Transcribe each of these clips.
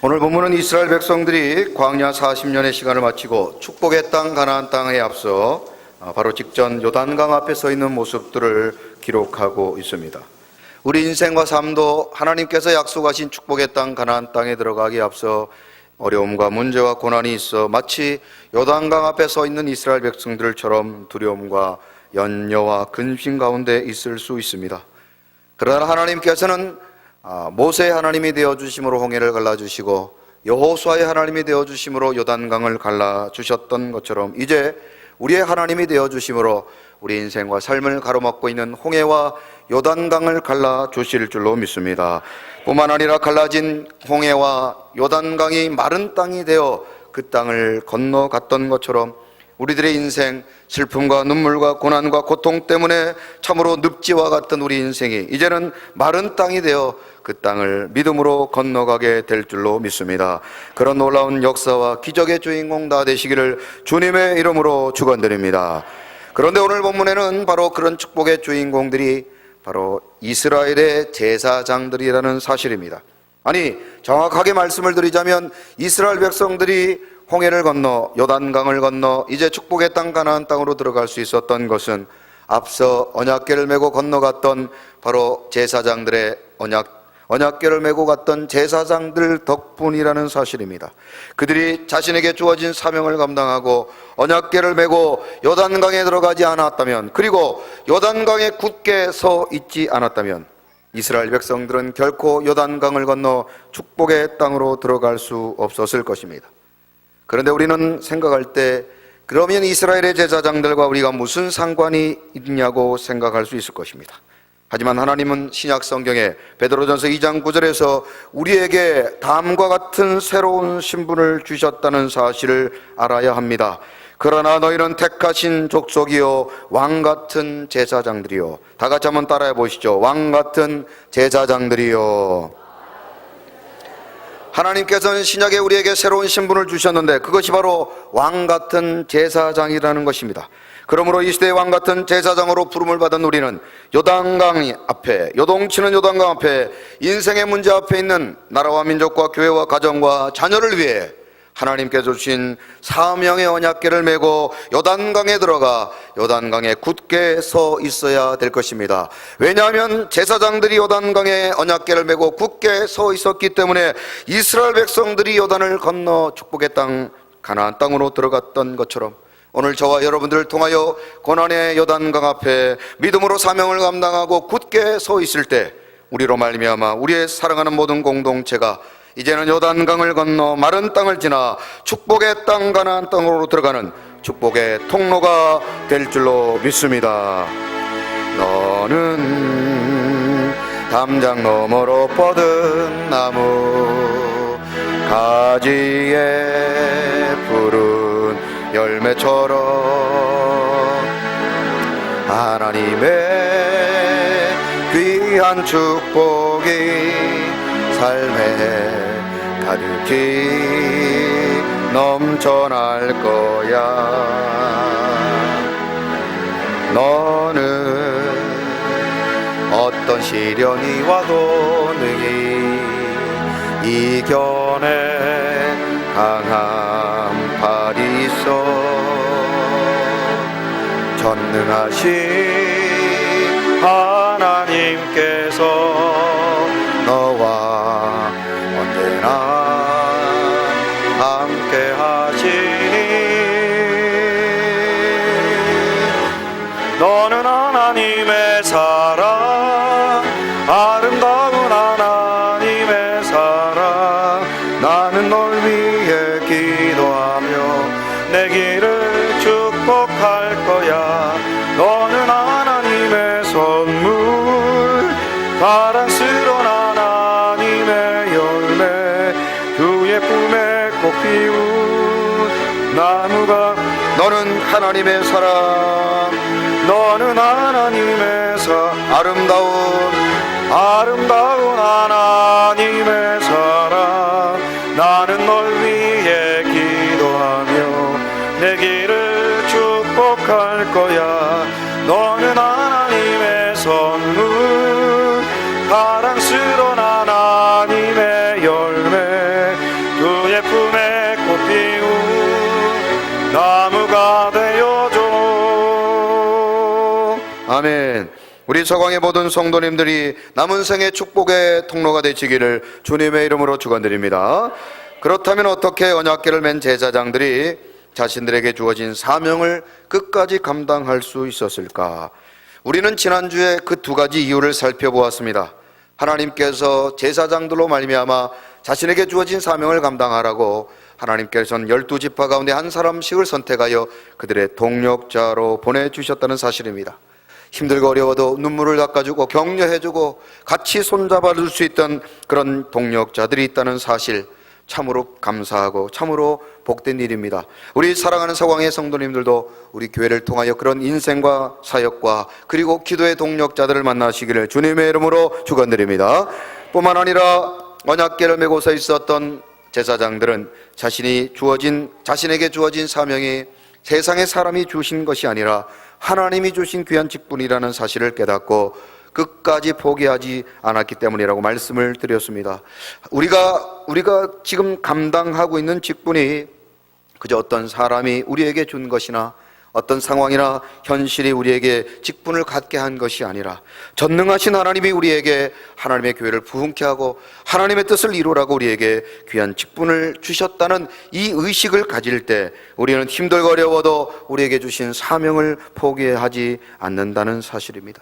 오늘 본문은 이스라엘 백성들이 광야 40년의 시간을 마치고 축복의 땅 가나안 땅에 앞서 바로 직전 요단강 앞에 서 있는 모습들을 기록하고 있습니다. 우리 인생과 삶도 하나님께서 약속하신 축복의 땅 가나안 땅에 들어가기에 앞서 어려움과 문제와 고난이 있어 마치 요단강 앞에 서 있는 이스라엘 백성들처럼 두려움과 염려와 근심 가운데 있을 수 있습니다. 그러나 하나님께서는 모세의 하나님이 되어주심으로 홍해를 갈라주시고 여호수아의 하나님이 되어주심으로 요단강을 갈라주셨던 것처럼 이제 우리의 하나님이 되어주심으로 우리 인생과 삶을 가로막고 있는 홍해와 요단강을 갈라주실 줄로 믿습니다. 뿐만 아니라 갈라진 홍해와 요단강이 마른 땅이 되어 그 땅을 건너갔던 것처럼 우리들의 인생, 슬픔과 눈물과 고난과 고통 때문에 참으로 늪지와 같던 우리 인생이 이제는 마른 땅이 되어 그 땅을 믿음으로 건너가게 될 줄로 믿습니다. 그런 놀라운 역사와 기적의 주인공 다 되시기를 주님의 이름으로 축원드립니다. 그런데 오늘 본문에는 바로 그런 축복의 주인공들이 바로 이스라엘의 제사장들이라는 사실입니다. 아니, 정확하게 말씀을 드리자면 이스라엘 백성들이 홍해를 건너 요단강을 건너 이제 축복의 땅 가나안 땅으로 들어갈 수 있었던 것은 앞서 언약궤를 메고 건너갔던 바로 제사장들의 언약궤를 메고 갔던 제사장들 덕분이라는 사실입니다. 그들이 자신에게 주어진 사명을 감당하고 언약궤를 메고 요단강에 들어가지 않았다면, 그리고 요단강에 굳게 서 있지 않았다면 이스라엘 백성들은 결코 요단강을 건너 축복의 땅으로 들어갈 수 없었을 것입니다. 그런데 우리는 생각할 때 그러면 이스라엘의 제사장들과 우리가 무슨 상관이 있냐고 생각할 수 있을 것입니다. 하지만 하나님은 신약 성경에 베드로전서 2장 9절에서 우리에게 다음과 같은 새로운 신분을 주셨다는 사실을 알아야 합니다. 그러나 너희는 택하신 족속이요 왕같은 제사장들이요. 다 같이 한번 따라해 보시죠. 왕같은 제사장들이요. 하나님께서는 신약에 우리에게 새로운 신분을 주셨는데 그것이 바로 왕같은 제사장이라는 것입니다. 그러므로 이 시대의 왕같은 제사장으로 부름을 받은 우리는 요단강 앞에, 요동치는 요단강 앞에 인생의 문제 앞에 있는 나라와 민족과 교회와 가정과 자녀를 위해 하나님께서 주신 사명의 언약궤를 메고 요단강에 들어가 요단강에 굳게 서 있어야 될 것입니다. 왜냐하면 제사장들이 요단강에 언약궤를 메고 굳게 서 있었기 때문에 이스라엘 백성들이 요단을 건너 축복의 땅 가나안 땅으로 들어갔던 것처럼 오늘 저와 여러분들을 통하여 고난의 요단강 앞에 믿음으로 사명을 감당하고 굳게 서 있을 때 우리로 말미암아 우리의 사랑하는 모든 공동체가 이제는 요단강을 건너 마른 땅을 지나 축복의 땅 가나안 땅으로 들어가는 축복의 통로가 될 줄로 믿습니다. 너는 담장 너머로 뻗은 나무 가지에 푸른 열매처럼 하나님의 귀한 축복이 삶에 가득히 넘쳐날 거야. 너는 어떤 시련이 와도 능히 이겨내 강한 팔이 있어 전능하신 하나님께서 너와 언제나 함께 하시니 너는 하나님의 사랑 아름다운 하나님의 사랑 나는 널 위해 기도하며 내 길을 축복할 거야. 너는 하나님의 선물 사랑스러운 하나님의 열매 주의 꿈에 꽃 피운 나무가 너는 하나님의 사랑 너는 하나님의 아름다운 하나님의 사랑 나는 널 위해 기도하며 내 길을 축복할 거야. 너는 하나님의 선물 사랑스러운 하나님의 열매 아멘. 우리 서광의 모든 성도님들이 남은 생의 축복의 통로가 되시기를 주님의 이름으로 축원드립니다. 그렇다면 어떻게 언약궤를 맨 제사장들이 자신들에게 주어진 사명을 끝까지 감당할 수 있었을까? 우리는 지난주에 그 두 가지 이유를 살펴보았습니다. 하나님께서 제사장들로 말미암아 자신에게 주어진 사명을 감당하라고 하나님께서는 12지파 가운데 한 사람씩을 선택하여 그들의 동력자로 보내주셨다는 사실입니다. 힘들고 어려워도 눈물을 닦아주고 격려해주고 같이 손잡아줄 수 있던 그런 동력자들이 있다는 사실, 참으로 감사하고 참으로 복된 일입니다. 우리 사랑하는 서광의 성도님들도 우리 교회를 통하여 그런 인생과 사역과 그리고 기도의 동력자들을 만나시기를 주님의 이름으로 축원드립니다. 뿐만 아니라 언약궤를 메고 서 있었던 제사장들은 자신에게 주어진 사명이 세상의 사람이 주신 것이 아니라 하나님이 주신 귀한 직분이라는 사실을 깨닫고 끝까지 포기하지 않았기 때문이라고 말씀을 드렸습니다. 우리가 지금 감당하고 있는 직분이 그저 어떤 사람이 우리에게 준 것이나 어떤 상황이나 현실이 우리에게 직분을 갖게 한 것이 아니라 전능하신 하나님이 우리에게 하나님의 교회를 부흥케 하고 하나님의 뜻을 이루라고 우리에게 귀한 직분을 주셨다는 이 의식을 가질 때 우리는 힘들고 어려워도 우리에게 주신 사명을 포기하지 않는다는 사실입니다.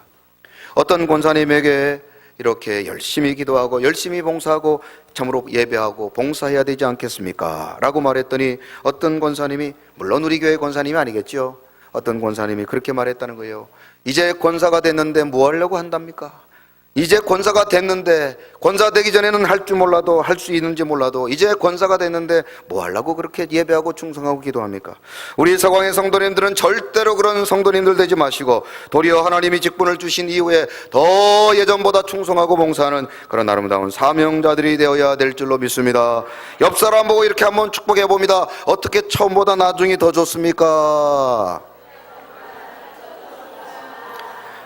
어떤 권사님에게 이렇게 열심히 기도하고 열심히 봉사하고 참으로 예배하고 봉사해야 되지 않겠습니까? 라고 말했더니 어떤 권사님이, 물론 우리 교회 권사님이 아니겠죠, 어떤 권사님이 그렇게 말했다는 거예요. 이제 권사가 됐는데 뭐 하려고 한답니까? 이제 권사가 됐는데, 권사 되기 전에는 할 줄 몰라도, 할 수 있는지 몰라도 이제 권사가 됐는데 뭐 하려고 그렇게 예배하고 충성하고 기도합니까? 우리 서광의 성도님들은 절대로 그런 성도님들 되지 마시고 도리어 하나님이 직분을 주신 이후에 더 예전보다 충성하고 봉사하는 그런 아름다운 사명자들이 되어야 될 줄로 믿습니다. 옆 사람 보고 이렇게 한번 축복해 봅니다. 어떻게 처음보다 나중이 더 좋습니까?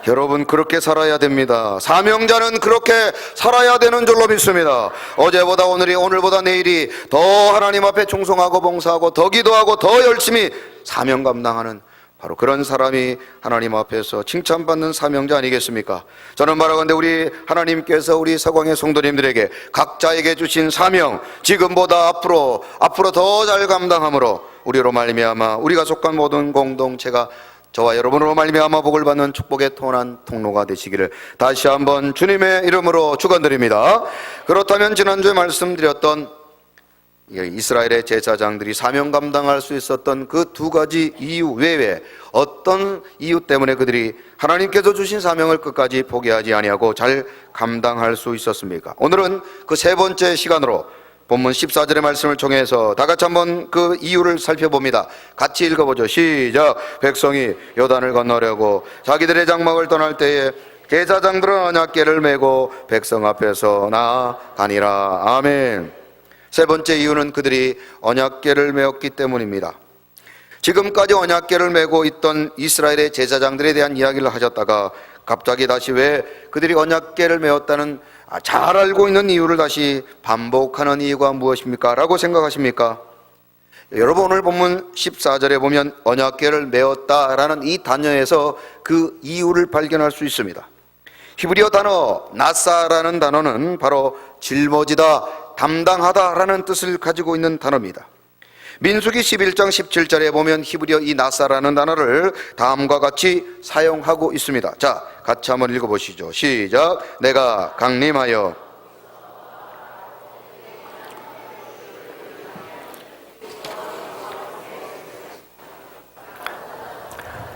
여러분, 그렇게 살아야 됩니다. 사명자는 그렇게 살아야 되는 줄로 믿습니다. 어제보다 오늘이, 오늘보다 내일이 더 하나님 앞에 충성하고 봉사하고 더 기도하고 더 열심히 사명 감당하는 바로 그런 사람이 하나님 앞에서 칭찬받는 사명자 아니겠습니까? 저는 바라건대 우리 하나님께서 우리 서광의 성도님들에게 각자에게 주신 사명, 지금보다 앞으로 더 잘 감당함으로 우리로 말미암아 우리가 속한 모든 공동체가 저와 여러분으로 말미암아 복을 받는 축복의 통한 통로가 되시기를 다시 한번 주님의 이름으로 축원드립니다. 그렇다면 지난주에 말씀드렸던 이스라엘의 제사장들이 사명 감당할 수 있었던 그 두 가지 이유 외에 어떤 이유 때문에 그들이 하나님께서 주신 사명을 끝까지 포기하지 아니하고 잘 감당할 수 있었습니까? 오늘은 그 세 번째 시간으로 본문 14절의 말씀을 통해서 다 같이 한번 그 이유를 살펴봅니다. 같이 읽어보죠. 시작. 백성이 요단을 건너려고 자기들의 장막을 떠날 때에 제사장들은 언약궤를 메고 백성 앞에서 나아가니라. 아멘. 세 번째 이유는 그들이 언약궤를 메었기 때문입니다. 지금까지 언약궤를 메고 있던 이스라엘의 제사장들에 대한 이야기를 하셨다가 갑자기 다시 왜 그들이 언약궤를 메었다는 잘 알고 있는 이유를 다시 반복하는 이유가 무엇입니까? 라고 생각하십니까? 여러분, 오늘 본문 14절에 보면 언약궤를 메었다라는 이 단어에서 그 이유를 발견할 수 있습니다. 히브리어 단어 나사라는 단어는 바로 짊어지다, 담당하다라는 뜻을 가지고 있는 단어입니다. 민수기 11장 17절에 보면 히브리어 이 나사라는 단어를 다음과 같이 사용하고 있습니다. 자, 같이 한번 읽어보시죠. 시작. 내가 강림하여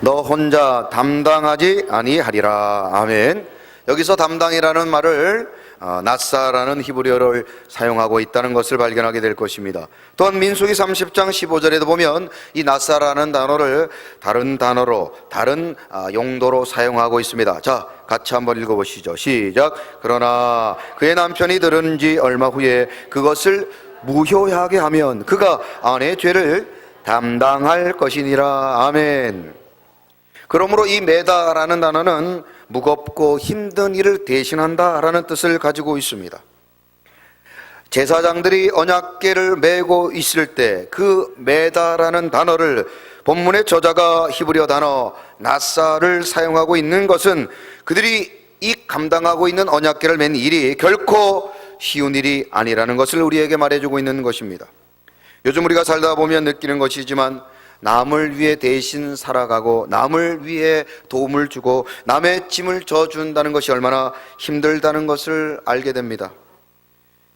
너 혼자 담당하지 아니하리라. 아멘. 여기서 담당이라는 말을 나사라는 히브리어를 사용하고 있다는 것을 발견하게 될 것입니다. 또한 민수기 30장 15절에도 보면 이 나사라는 단어를 다른 단어로, 다른 용도로 사용하고 있습니다. 자, 같이 한번 읽어보시죠. 시작. 그러나 그의 남편이 들은 지 얼마 후에 그것을 무효하게 하면 그가 아내의 죄를 담당할 것이니라. 아멘. 그러므로 이 메다라는 단어는 무겁고 힘든 일을 대신한다라는 뜻을 가지고 있습니다. 제사장들이 언약궤를 메고 있을 때 그 메다라는 단어를 본문의 저자가 히브리어 단어 나사를 사용하고 있는 것은 그들이 이 감당하고 있는 언약궤를 맨 일이 결코 쉬운 일이 아니라는 것을 우리에게 말해주고 있는 것입니다. 요즘 우리가 살다 보면 느끼는 것이지만 남을 위해 대신 살아가고 남을 위해 도움을 주고 남의 짐을 져준다는 것이 얼마나 힘들다는 것을 알게 됩니다.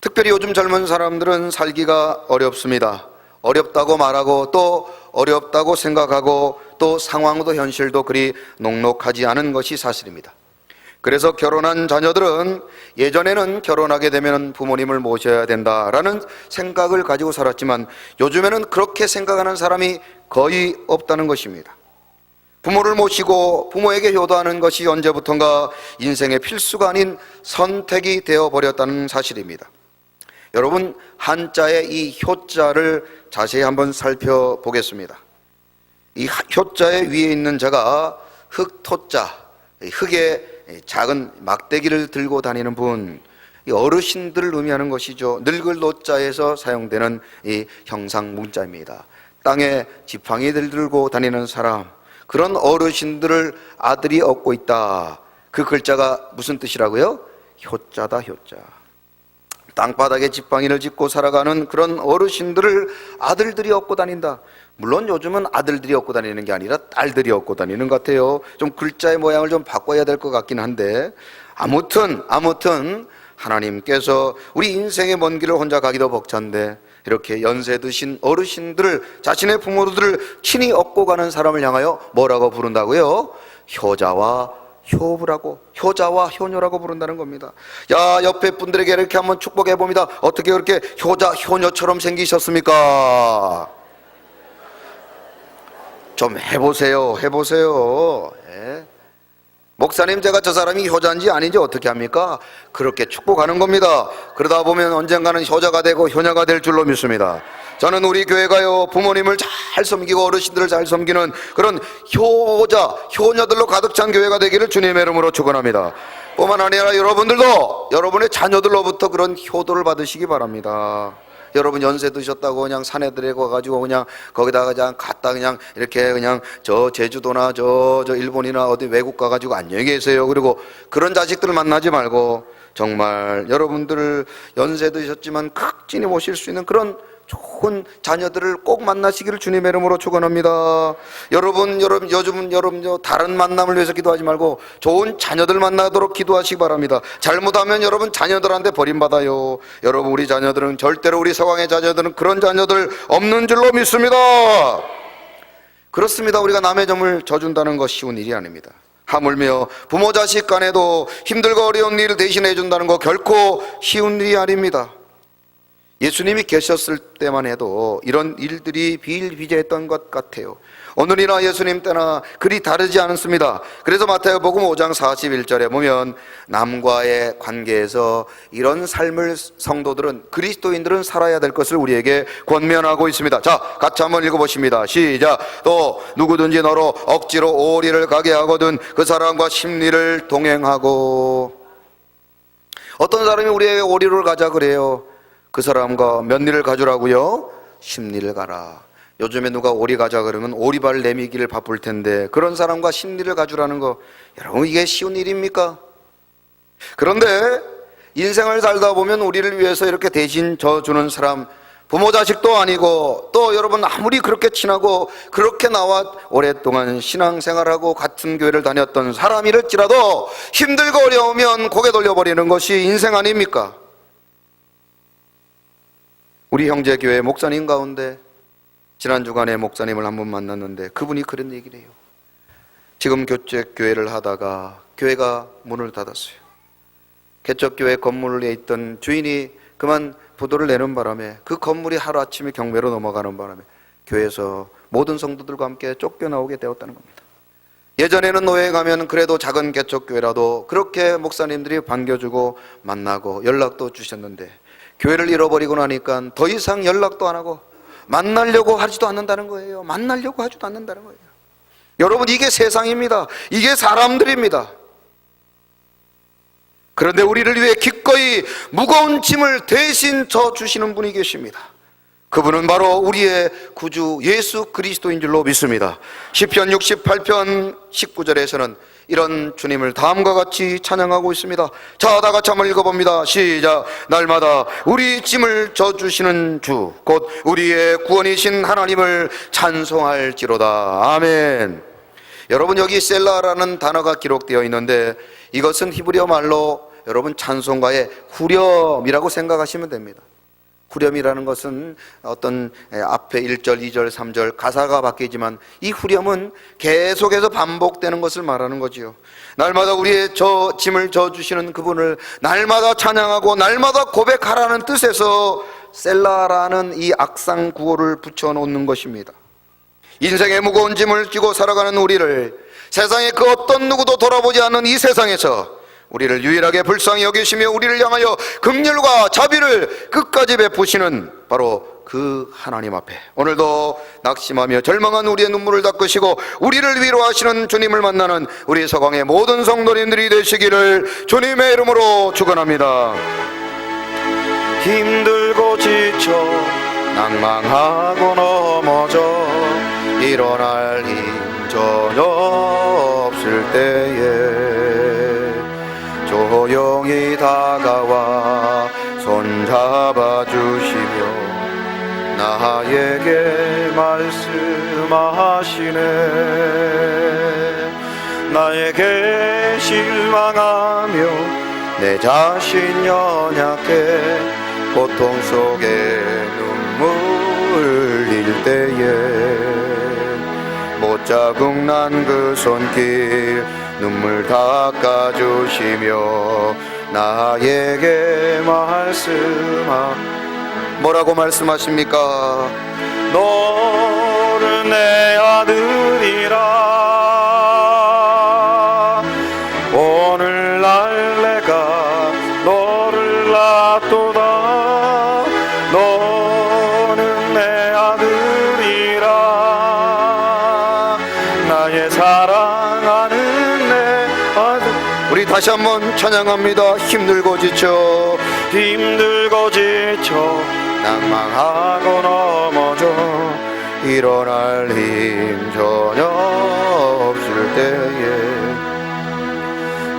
특별히 요즘 젊은 사람들은 살기가 어렵습니다. 어렵다고 말하고 또 어렵다고 생각하고 또 상황도 현실도 그리 녹록하지 않은 것이 사실입니다. 그래서 결혼한 자녀들은 예전에는 결혼하게 되면 부모님을 모셔야 된다라는 생각을 가지고 살았지만 요즘에는 그렇게 생각하는 사람이 거의 없다는 것입니다. 부모를 모시고 부모에게 효도하는 것이 언제부턴가 인생의 필수가 아닌 선택이 되어버렸다는 사실입니다. 여러분, 한자의 이 효자를 자세히 한번 살펴보겠습니다. 이 효자의 위에 있는 자가 흑토자, 흑의 작은 막대기를 들고 다니는 분, 어르신들을 의미하는 것이죠. 늙을 노자에서 사용되는 이 형상 문자입니다. 땅에 지팡이들 들고 다니는 사람, 그런 어르신들을 아들이 얻고 있다. 그 글자가 무슨 뜻이라고요? 효자다, 효자. 땅바닥에 지팡이를 짚고 살아가는 그런 어르신들을 아들들이 얻고 다닌다. 물론 요즘은 아들들이 얻고 다니는 게 아니라 딸들이 얻고 다니는 것 같아요. 좀 글자의 모양을 좀 바꿔야 될 것 같긴 한데 아무튼 하나님께서 우리 인생의 먼 길을 혼자 가기도 벅찬데 이렇게 연세 드신 어르신들을, 자신의 부모들을 친히 업고 가는 사람을 향하여 뭐라고 부른다고요? 효자와 효부라고, 효자와 효녀라고 부른다는 겁니다. 야, 옆에 분들에게 이렇게 한번 축복해 봅니다. 어떻게 그렇게 효자, 효녀처럼 생기셨습니까? 좀 해보세요. 예. 목사님, 제가 저 사람이 효자인지 아닌지 어떻게 합니까? 그렇게 축복하는 겁니다. 그러다 보면 언젠가는 효자가 되고 효녀가 될 줄로 믿습니다. 저는 우리 교회가요, 부모님을 잘 섬기고 어르신들을 잘 섬기는 그런 효자, 효녀들로 가득 찬 교회가 되기를 주님의 이름으로 축원합니다. 뿐만 아니라 여러분들도 여러분의 자녀들로부터 그런 효도를 받으시기 바랍니다. 여러분 연세 드셨다고 그냥 산에 들어가가지고 그냥 거기다가 그냥 갔다 그냥 이렇게 그냥 저 제주도나 저 일본이나 어디 외국 가가지고 안녕히 계세요. 그리고 그런 자식들을 만나지 말고 정말 여러분들 연세 드셨지만 극진히 모실 수 있는 그런 좋은 자녀들을 꼭 만나시기를 주님의 이름으로 축원합니다. 여러분 요즘은 다른 만남을 위해서 기도하지 말고 좋은 자녀들 만나도록 기도하시기 바랍니다. 잘못하면 여러분 자녀들한테 버림받아요. 여러분, 우리 자녀들은 절대로, 우리 서강의 자녀들은 그런 자녀들 없는 줄로 믿습니다. 그렇습니다. 우리가 남의 점을 져준다는 것 쉬운 일이 아닙니다. 하물며 부모 자식 간에도 힘들고 어려운 일을 대신해 준다는 거 결코 쉬운 일이 아닙니다. 예수님이 계셨을 때만 해도 이런 일들이 비일비재했던 것 같아요. 오늘이나 예수님 때나 그리 다르지 않습니다. 그래서 마태복음 5장 41절에 보면 남과의 관계에서 이런 삶을 성도들은, 그리스도인들은 살아야 될 것을 우리에게 권면하고 있습니다. 자, 같이 한번 읽어보십니다. 시작. 또 누구든지 너로 억지로 오리를 가게 하거든 그 사람과 십리를 동행하고. 어떤 사람이 우리에게 오리를 가자 그래요. 그 사람과 몇 리를 가주라고요? 10리를 가라. 요즘에 누가 오리 가자 그러면 오리발 내미기를 바쁠 텐데 그런 사람과 10리를 가주라는 거, 여러분 이게 쉬운 일입니까? 그런데 인생을 살다 보면 우리를 위해서 이렇게 대신 져주는 사람, 부모 자식도 아니고 또 여러분 아무리 그렇게 친하고 그렇게 나와 오랫동안 신앙생활하고 같은 교회를 다녔던 사람이랄지라도 힘들고 어려우면 고개 돌려버리는 것이 인생 아닙니까? 우리 형제교회 목사님 가운데 지난 주간에 목사님을 한 번 만났는데 그분이 그런 얘기를 해요. 지금 교회를 하다가 교회가 문을 닫았어요. 개척교회 건물에 있던 주인이 그만 부도를 내는 바람에 그 건물이 하루아침에 경매로 넘어가는 바람에 교회에서 모든 성도들과 함께 쫓겨나오게 되었다는 겁니다. 예전에는 노예에 가면 그래도 작은 개척교회라도 그렇게 목사님들이 반겨주고 만나고 연락도 주셨는데 교회를 잃어버리고 나니까 더 이상 연락도 안 하고 만나려고 하지도 않는다는 거예요. 만나려고 하지도 않는다는 거예요. 여러분, 이게 세상입니다. 이게 사람들입니다. 그런데 우리를 위해 기꺼이 무거운 짐을 대신 져주시는 분이 계십니다. 그분은 바로 우리의 구주 예수 그리스도인 줄로 믿습니다. 시편 68편 19절에서는 이런 주님을 다음과 같이 찬양하고 있습니다. 자, 다 같이 한번 읽어봅니다. 시작. 날마다 우리 짐을 져주시는 주, 곧 우리의 구원이신 하나님을 찬송할지로다. 아멘. 여러분, 여기 셀라라는 단어가 기록되어 있는데 이것은 히브리어 말로 여러분 찬송가의 후렴이라고 생각하시면 됩니다. 후렴이라는 것은 어떤 앞에 1절, 2절, 3절 가사가 바뀌지만 이 후렴은 계속해서 반복되는 것을 말하는 거지요. 날마다 우리의 짐을 져주시는 그분을 날마다 찬양하고 날마다 고백하라는 뜻에서 셀라라는 이 악상 구호를 붙여놓는 것입니다. 인생의 무거운 짐을 지고 살아가는 우리를, 세상의 그 어떤 누구도 돌아보지 않는 이 세상에서 우리를 유일하게 불쌍히 여기시며 우리를 향하여 긍휼과 자비를 끝까지 베푸시는 바로 그 하나님 앞에 오늘도 낙심하며 절망한 우리의 눈물을 닦으시고 우리를 위로하시는 주님을 만나는 우리 서강의 모든 성도님들이 되시기를 주님의 이름으로 축원합니다. 힘들고 지쳐 낭망하고 넘어져 일어날 힘 전혀 없을 때에 조용히 다가와 손잡아 주시며 나에게 말씀하시네. 나에게 실망하며 내 자신 연약해 고통 속에 눈물 흘릴 때에 못자국 난 그 손길 눈물 닦아주시며 나에게 뭐라고 말씀하십니까? 너는 내 아들이라. 오늘날 내가 너를 낳도다. 너는 내 아들이라. 나의 사랑하는 내 아들. 우리 다시 한번 찬양합니다. 힘들고 지쳐 낭망하고 넘어져 일어날 힘 전혀 없을 때에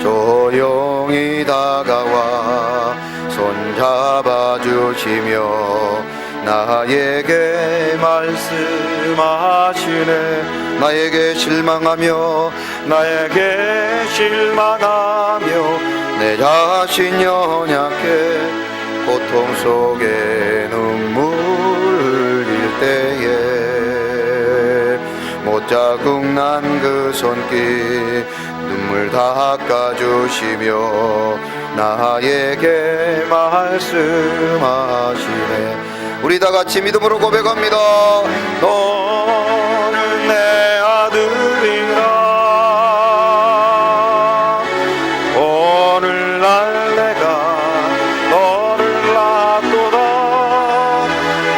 조용히 다가와 손잡아 주시며 나에게 말씀하시네. 나에게 실망하며 내 자신 연약해 고통 속에 눈물 흘릴 때에 못자국 난 그 손길 눈물 닦아주시며 나에게 말씀하시네. 우리 다 같이 믿음으로 고백합니다. 너는 내 아들이라. 오늘날 내가 너를 낳도다.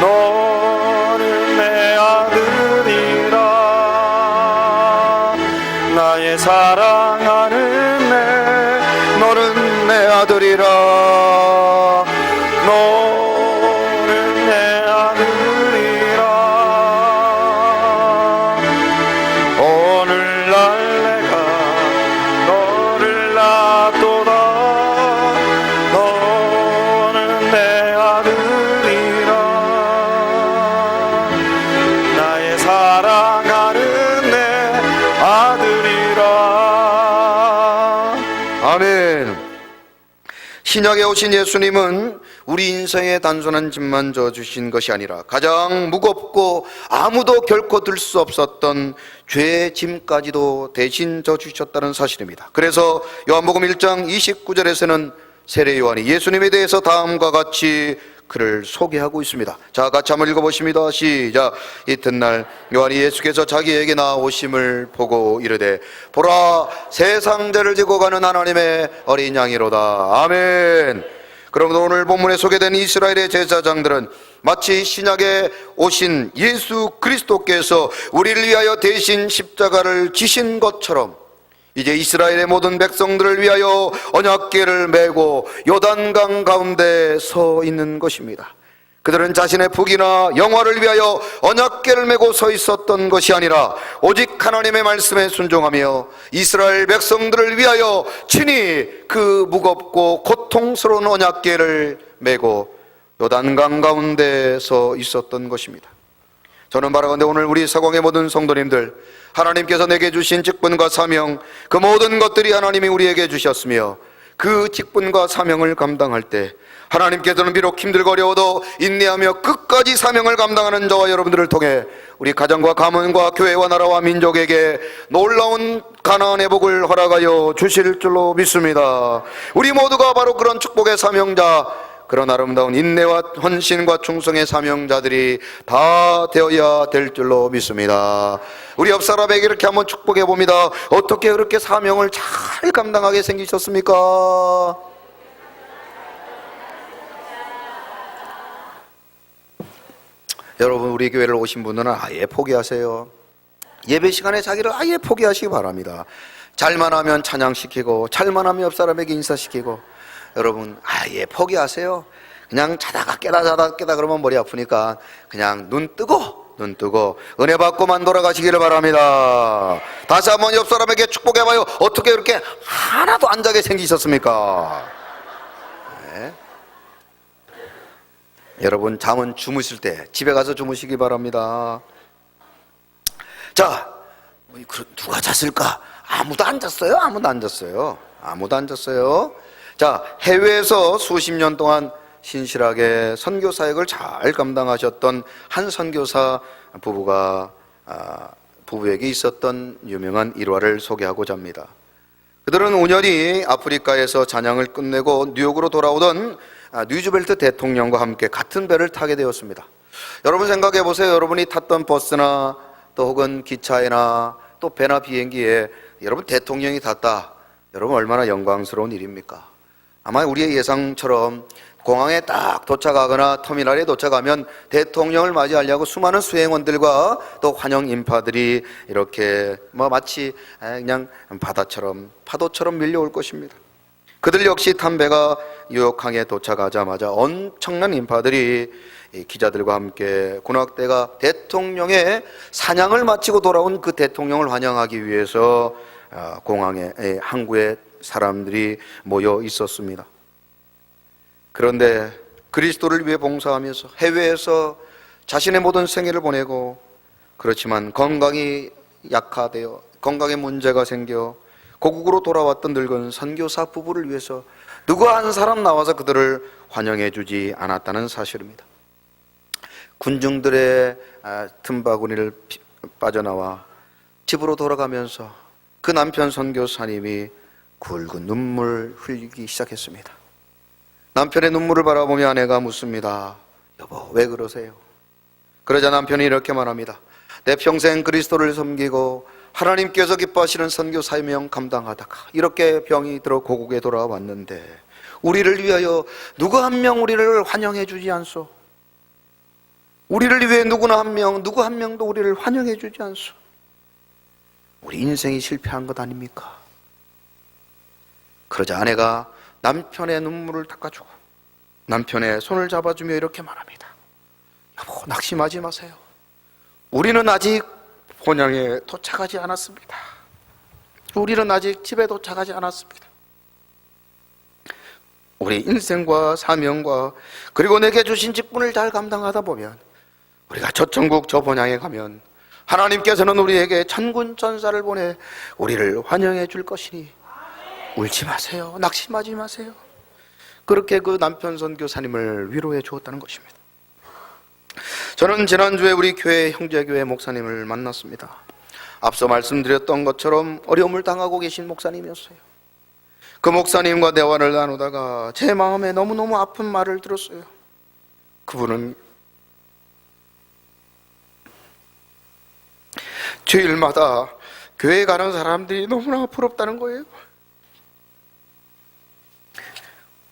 너는 내 아들이라. 나의 사랑하는 너는 내 아들이라. 너는 내 아들이라. 오늘날 내가 너를 낳도다. 너는 내 아들이라. 나의 사랑하는 내 아들이라. 아멘. 신약에 오신 예수님은 우리 인생의 단순한 짐만 져주신 것이 아니라 가장 무겁고 아무도 결코 들 수 없었던 죄의 짐까지도 대신 져주셨다는 사실입니다. 그래서 요한복음 1장 29절에서는 세례 요한이 예수님에 대해서 다음과 같이 그를 소개하고 있습니다. 자, 같이 한번 읽어보십니다. 시작. 이튿날 요한이 예수께서 자기에게 나오심을 보고 이르되 보라, 세상죄를 지고 가는 하나님의 어린 양이로다. 아멘. 그러므로 오늘 본문에 소개된 이스라엘의 제사장들은 마치 신약에 오신 예수 그리스도께서 우리를 위하여 대신 십자가를 지신 것처럼 이제 이스라엘의 모든 백성들을 위하여 언약궤를 메고 요단강 가운데 서 있는 것입니다. 그들은 자신의 부귀나 영화를 위하여 언약궤를 메고 서 있었던 것이 아니라 오직 하나님의 말씀에 순종하며 이스라엘 백성들을 위하여 친히 그 무겁고 고통스러운 언약궤를 메고 요단강 가운데 서 있었던 것입니다. 저는 바라건대 오늘 우리 서강의 모든 성도님들, 하나님께서 내게 주신 직분과 사명, 그 모든 것들이 하나님이 우리에게 주셨으며 그 직분과 사명을 감당할 때 하나님께서는 비록 힘들고 어려워도 인내하며 끝까지 사명을 감당하는 저와 여러분들을 통해 우리 가정과 가문과 교회와 나라와 민족에게 놀라운 가나안의 복을 허락하여 주실 줄로 믿습니다. 우리 모두가 바로 그런 축복의 사명자, 그런 아름다운 인내와 헌신과 충성의 사명자들이 다 되어야 될 줄로 믿습니다. 우리 옆 사람에게 이렇게 한번 축복해 봅니다. 어떻게 그렇게 사명을 잘 감당하게 생기셨습니까? 여러분, 우리 교회를 오신 분들은 아예 포기하세요. 예배 시간에 자기를 아예 포기하시기 바랍니다. 잘만 하면 찬양시키고, 잘만 하면 옆 사람에게 인사시키고, 여러분 아예 포기하세요. 그냥 자다가 깨다 그러면 머리 아프니까 그냥 눈 뜨고 은혜 받고만 돌아가시기를 바랍니다. 다시 한번 옆 사람에게 축복해봐요. 어떻게 그렇게 하나도 안 자게 생기셨습니까? 네. 여러분, 잠은 주무실 때 집에 가서 주무시기 바랍니다. 자, 누가 잤을까? 아무도 안 잤어요. 아무도 안 잤어요. 자, 해외에서 수십 년 동안 신실하게 선교 사역을 잘 감당하셨던 한 선교사 부부에게 있었던 유명한 일화를 소개하고자 합니다. 그들은 우연히 아프리카에서 찬양을 끝내고 뉴욕으로 돌아오던 뉴즈벨트 대통령과 함께 같은 배를 타게 되었습니다. 여러분 생각해 보세요. 여러분이 탔던 버스나 또 혹은 기차에나 또 배나 비행기에 여러분 대통령이 탔다. 여러분 얼마나 영광스러운 일입니까? 아마 우리의 예상처럼 공항에 딱 도착하거나 터미널에 도착하면 대통령을 맞이하려고 수많은 수행원들과 또 환영 인파들이 이렇게 마치 그냥 파도처럼 밀려올 것입니다. 그들 역시 탄 배가 뉴욕항에 도착하자마자 엄청난 인파들이 기자들과 함께 군악대가 대통령의 사냥을 마치고 돌아온 그 대통령을 환영하기 위해서 공항에 항구에 사람들이 모여 있었습니다. 그런데 그리스도를 위해 봉사하면서 해외에서 자신의 모든 생애를 보내고, 그렇지만 건강이 약화되어 건강에 문제가 생겨 고국으로 돌아왔던 늙은 선교사 부부를 위해서 누구 한 사람 나와서 그들을 환영해 주지 않았다는 사실입니다. 군중들의 틈바구니를 빠져나와 집으로 돌아가면서 그 남편 선교사님이 굵은 눈물 흘리기 시작했습니다. 남편의 눈물을 바라보며 아내가 묻습니다. 여보, 왜 그러세요? 그러자 남편이 이렇게 말합니다. 내 평생 그리스도를 섬기고 하나님께서 기뻐하시는 선교 사명 감당하다가 이렇게 병이 들어 고국에 돌아왔는데 우리를 위하여 누구 한 명 우리를 환영해 주지 않소? 우리를 위해 누구 한 명도 우리를 환영해 주지 않소? 우리 인생이 실패한 것 아닙니까? 그러자 아내가 남편의 눈물을 닦아주고 남편의 손을 잡아주며 이렇게 말합니다. 여보, 낙심하지 마세요. 우리는 아직 본향에 도착하지 않았습니다. 우리는 아직 집에 도착하지 않았습니다. 우리 인생과 사명과 그리고 내게 주신 직분을 잘 감당하다 보면 우리가 저 천국 저 본향에 가면 하나님께서는 우리에게 천군 천사를 보내 우리를 환영해 줄 것이니 울지 마세요. 낙심하지 마세요. 그렇게 그 남편 선교사님을 위로해 주었다는 것입니다. 저는 지난주에 우리 교회 형제교회 목사님을 만났습니다. 앞서 말씀드렸던 것처럼 어려움을 당하고 계신 목사님이었어요. 그 목사님과 대화를 나누다가 제 마음에 너무너무 아픈 말을 들었어요. 그분은 주일마다 교회 가는 사람들이 너무나 부럽다는 거예요.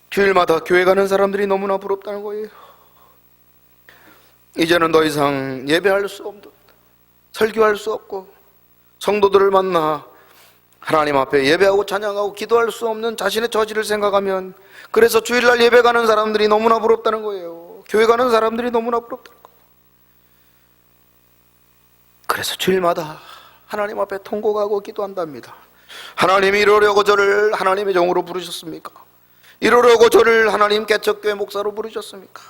주일마다 교회 가는 사람들이 너무나 부럽다는 거예요. 이제는 더 이상 예배할 수 없는, 설교할 수 없고 성도들을 만나 하나님 앞에 예배하고 찬양하고 기도할 수 없는 자신의 처지를 생각하면 그래서 주일날 예배 가는 사람들이 너무나 부럽다는 거예요. 교회 가는 사람들이 너무나 부럽다. 그래서 주일마다 하나님 앞에 통곡하고 기도한답니다. 하나님이 이러려고 저를 하나님의 종으로 부르셨습니까? 이러려고 저를 하나님 개척교회 목사로 부르셨습니까?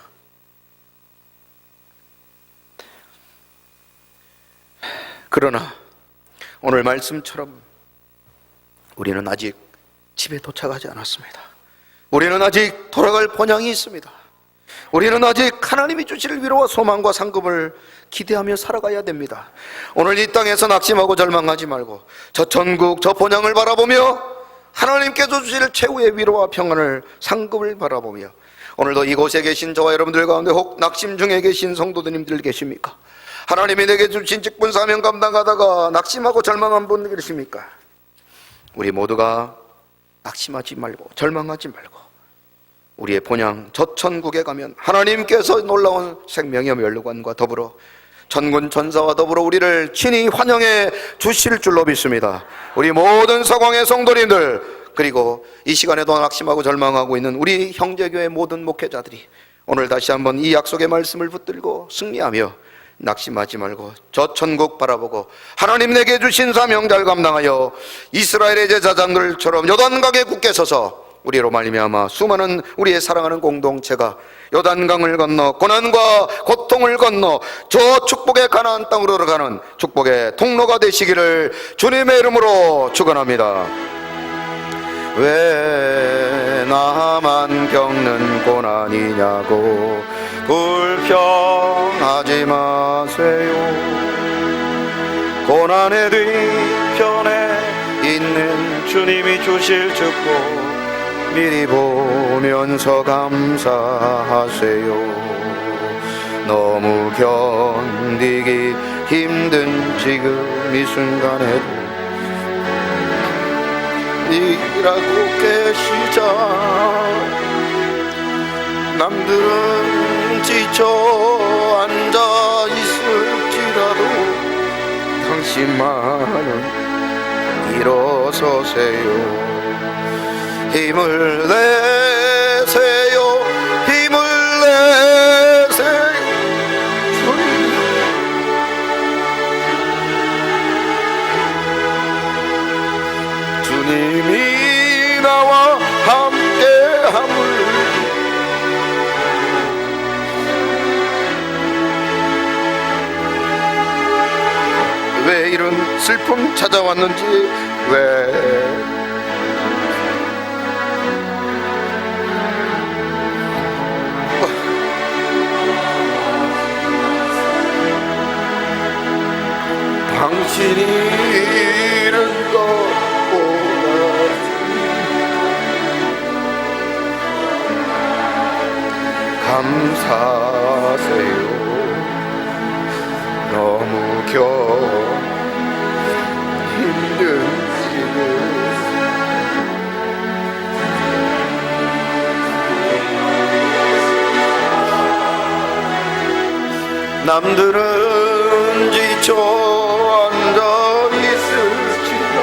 그러나 오늘 말씀처럼 우리는 아직 집에 도착하지 않았습니다. 우리는 아직 돌아갈 본향이 있습니다. 우리는 아직 하나님이 주실 위로와 소망과 상급을 기대하며 살아가야 됩니다. 오늘 이 땅에서 낙심하고 절망하지 말고 저 천국, 저 본향을 바라보며 하나님께서 주실 최후의 위로와 평안을, 상급을 바라보며, 오늘도 이곳에 계신 저와 여러분들 가운데 혹 낙심 중에 계신 성도님들 계십니까? 하나님이 내게 주신 직분 사명 감당하다가 낙심하고 절망한 분들 계십니까? 우리 모두가 낙심하지 말고 절망하지 말고 우리의 본향 저 천국에 가면 하나님께서 놀라운 생명의 멸류관과 더불어 천군 천사와 더불어 우리를 친히 환영해 주실 줄로 믿습니다. 우리 모든 서광의 성도님들, 그리고 이 시간에도 낙심하고 절망하고 있는 우리 형제교회 모든 목회자들이 오늘 다시 한번 이 약속의 말씀을 붙들고 승리하며 낙심하지 말고 저 천국 바라보고 하나님 내게 주신 사명 잘 감당하여 이스라엘의 제사장들처럼 요단강에 굳게 서서 우리로 말미암아 수많은 우리의 사랑하는 공동체가 요단강을 건너 고난과 고통을 건너 저 축복의 가나안 땅으로 들어가는 축복의 통로가 되시기를 주님의 이름으로 축원합니다. 왜 나만 겪는 고난이냐고 불평하지 마세요. 고난의 뒤편에 있는 주님이 주실 축복 미리 보면서 감사하세요. 너무 견디기 힘든 지금 이 순간에도 일하고 계시자. 남들은 지쳐 앉아 있을지라도 당신만은 일어서세요. 힘을 내세요. 힘을 내세요. 주님이 나와 함께함을 왜 이런 슬픔 찾아왔는지, 왜 당신이 잃은 것보다 감사하세요. 너무 힘든 지금 남들은 지쳐 앉아 있을지라도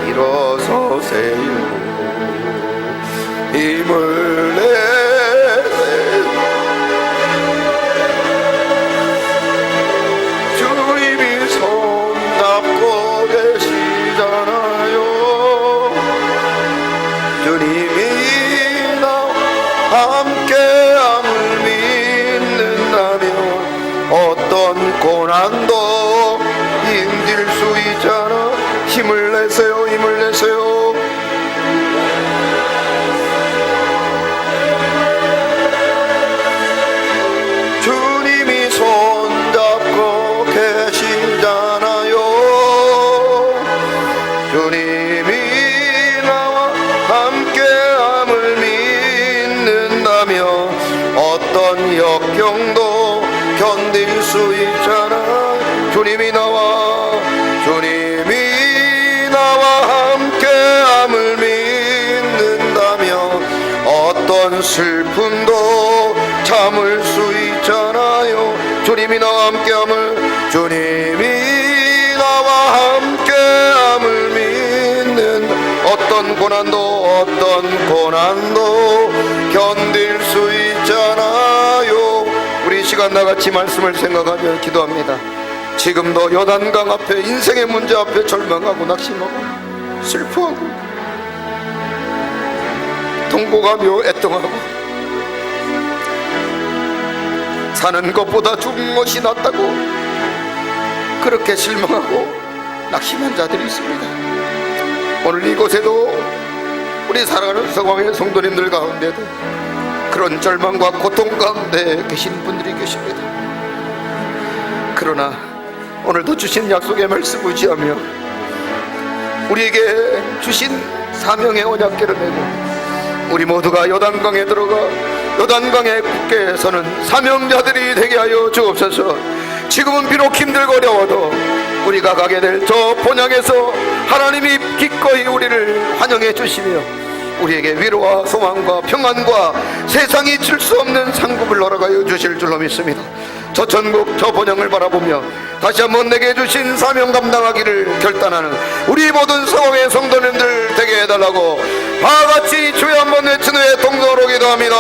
일어서세요. 힘을 내세요. 주님이 손 잡고 계시잖아요. 주님이 나와 함께함을 믿는다면 어떤 고난도 힘들 수 있잖아. 힘을 내세요. 힘을 내세요. 주님이 손잡고 계시잖아요. 주님이 나와 함께함을 믿는다면 어떤 역경도 견딜 수 있잖아. 주님이 나와 함께함을 믿는다면 어떤 슬픔도 참을 수 있잖아요. 주님이 나와 함께함을 믿는 어떤 고난도 어떤 고난도 견딜 수 있잖아요. 우리 시간 나같이 말씀을 생각하며 기도합니다. 지금도 요단강 앞에, 인생의 문제 앞에 절망하고 낙심하고 슬퍼하고 통곡하며 애통하고 사는 것보다 죽은 것이 낫다고 그렇게 실망하고 낙심한 자들이 있습니다. 오늘 이곳에도 우리 사랑하는 서광의 성도님들 가운데도 그런 절망과 고통 가운데 계신 분들이 계십니다. 그러나 오늘도 주신 약속의 말씀 의지하며 우리에게 주신 사명의 언약궤를 메고 우리 모두가 요단강에 들어가 요단강에 굳게 서는 사명자들이 되게 하여 주옵소서. 지금은 비록 힘들고 어려워도 우리가 가게 될 저 본향에서 하나님이 기꺼이 우리를 환영해 주시며 우리에게 위로와 소망과 평안과 세상이 줄 수 없는 상급을 허락하여 주실 줄로 믿습니다. 저 천국 저 본향을 바라보며 다시 한번 내게 주신 사명 감당하기를 결단하는 우리 모든 서강의 성도님들 되게 해달라고 다같이 주여 한번 외친 후에 동서로 기도합니다.